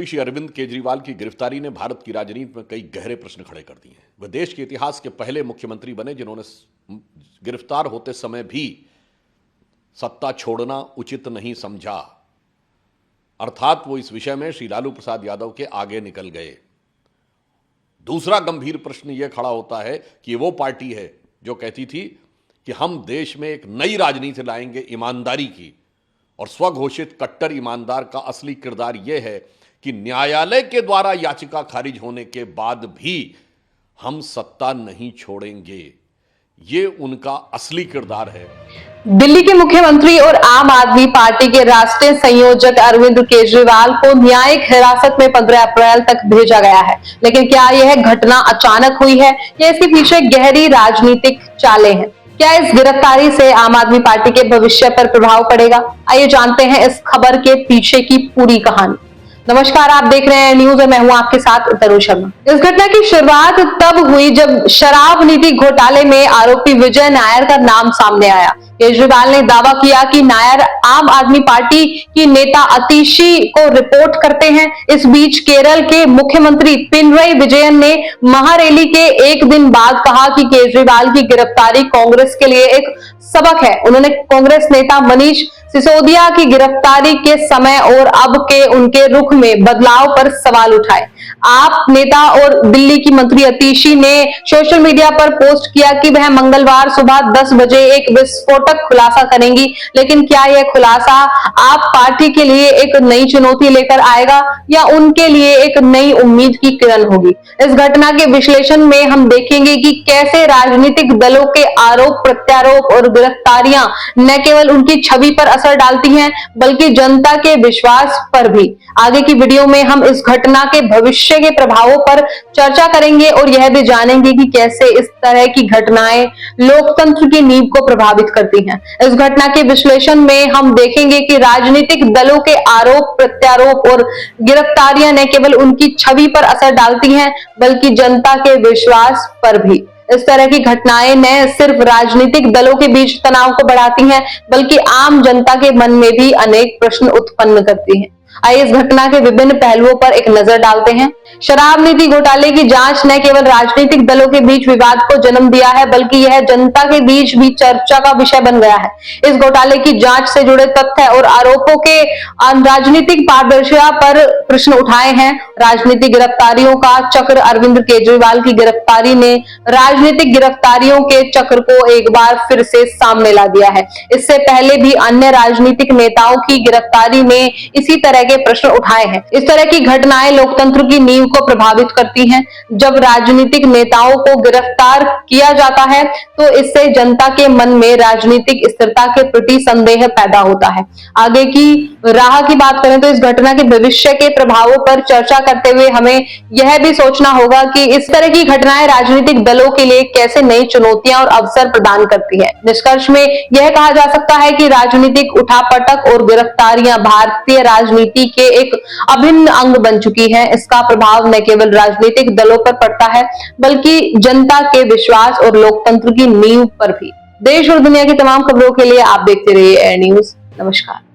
श्री अरविंद केजरीवाल की गिरफ्तारी ने भारत की राजनीति में कई गहरे प्रश्न खड़े कर दिए हैं। वह देश के इतिहास के पहले मुख्यमंत्री बने जिन्होंने गिरफ्तार होते समय भी सत्ता छोड़ना उचित नहीं समझा, अर्थात वो इस विषय में श्री लालू प्रसाद यादव के आगे निकल गए। दूसरा गंभीर प्रश्न यह खड़ा होता है कि वो पार्टी है जो कहती थी कि हम देश में एक नई राजनीति लाएंगे ईमानदारी की, और स्वघोषित कट्टर ईमानदार का असली किरदार यह है कि न्यायालय के द्वारा याचिका खारिज होने के बाद भी हम सत्ता नहीं छोड़ेंगे। ये उनका असली किरदार है। दिल्ली के मुख्यमंत्री और आम आदमी पार्टी के राष्ट्रीय संयोजक अरविंद केजरीवाल को न्यायिक हिरासत में 15 अप्रैल तक भेजा गया है। लेकिन क्या यह घटना अचानक हुई है या इसके पीछे गहरी राजनीतिक चालें हैं? क्या इस गिरफ्तारी से आम आदमी पार्टी के भविष्य पर प्रभाव पड़ेगा? आइए जानते हैं इस खबर के पीछे की पूरी कहानी। नमस्कार, आप देख रहे हैं न्यूज और मैं हूं आपके साथ तरुण शर्मा। इस घटना की शुरुआत तब हुई जब शराब नीति घोटाले में आरोपी विजय नायर का नाम सामने आया। केजरीवाल ने दावा किया कि नायर आम आदमी पार्टी की नेता अतिशी को रिपोर्ट करते हैं। इस बीच केरल के मुख्यमंत्री पिनरई विजयन ने महारैली के एक दिन बाद कहा कि केजरीवाल की गिरफ्तारी कांग्रेस के लिए एक सबक है। उन्होंने कांग्रेस नेता मनीष सिसोदिया की गिरफ्तारी के समय और अब के उनके रुख में बदलाव पर सवाल उठाए। आप नेता और दिल्ली की मंत्री अतिशी ने सोशल मीडिया पर पोस्ट किया कि वह मंगलवार सुबह 10 बजे एक विस्फोटक खुलासा करेंगी। लेकिन क्या यह खुलासा आप पार्टी के लिए एक नई चुनौती लेकर आएगा या उनके लिए एक नई उम्मीद की किरण होगी? इस घटना के विश्लेषण में हम देखेंगे कि कैसे राजनीतिक दलों के आरोप प्रत्यारोप और गिरफ्तारियां न केवल उनकी छवि पर असर डालती हैं बल्कि जनता के विश्वास पर भी। आगे की वीडियो में हम इस घटना के भविष्य के प्रभावों पर चर्चा करेंगे और यह भी जानेंगे कि कैसे इस तरह की घटनाएं लोकतंत्र की नींव को प्रभावित करती हैं। इस घटना के विश्लेषण में हम देखेंगे कि राजनीतिक दलों के आरोप प्रत्यारोप और गिरफ्तारियां न केवल उनकी छवि पर असर डालती हैं बल्कि जनता के विश्वास पर भी। इस तरह की घटनाएं न सिर्फ राजनीतिक दलों के बीच तनाव को बढ़ाती हैं बल्कि आम जनता के मन में भी अनेक प्रश्न उत्पन्न करती हैं। आइए इस घटना के विभिन्न पहलुओं पर एक नजर डालते हैं। शराब नीति घोटाले की जांच न केवल राजनीतिक दलों के बीच विवाद को जन्म दिया है बल्कि यह जनता के बीच भी चर्चा का विषय बन गया है। इस घोटाले की जांच से जुड़े तथ्य और आरोपों के राजनीतिक पारदर्शिता पर प्रश्न उठाए हैं। राजनीतिक गिरफ्तारियों का चक्र। अरविंद केजरीवाल की गिरफ्तारी ने राजनीतिक गिरफ्तारियों के चक्र को एक बार फिर से सामने ला दिया है। इससे पहले भी अन्य राजनीतिक नेताओं की गिरफ्तारी में इसी तरह के प्रश्न उठाए हैं। इस तरह की घटनाएं लोकतंत्र की नींव को प्रभावित करती हैं। जब राजनीतिक नेताओं को गिरफ्तार किया जाता है तो इससे जनता के मन में राजनीतिक स्थिरता के प्रति संदेह पैदा होता है। आगे की राह की बात करें तो इस घटना के भविष्य के प्रभावों पर चर्चा करते हुए हमें यह भी सोचना होगा कि इस तरह की घटनाएं राजनीतिक दलों के लिए कैसे नई चुनौतियां और अवसर प्रदान करती है। निष्कर्ष में यह कहा जा सकता है कि राजनीतिक उठापटक और गिरफ्तारियां भारतीय राजनीति के एक अभिन्न अंग बन चुकी है। इसका प्रभाव न केवल राजनीतिक दलों पर पड़ता है बल्कि जनता के विश्वास और लोकतंत्र की नींव पर भी। देश और दुनिया की तमाम खबरों के लिए आप देखते रहिए एयर न्यूज। नमस्कार।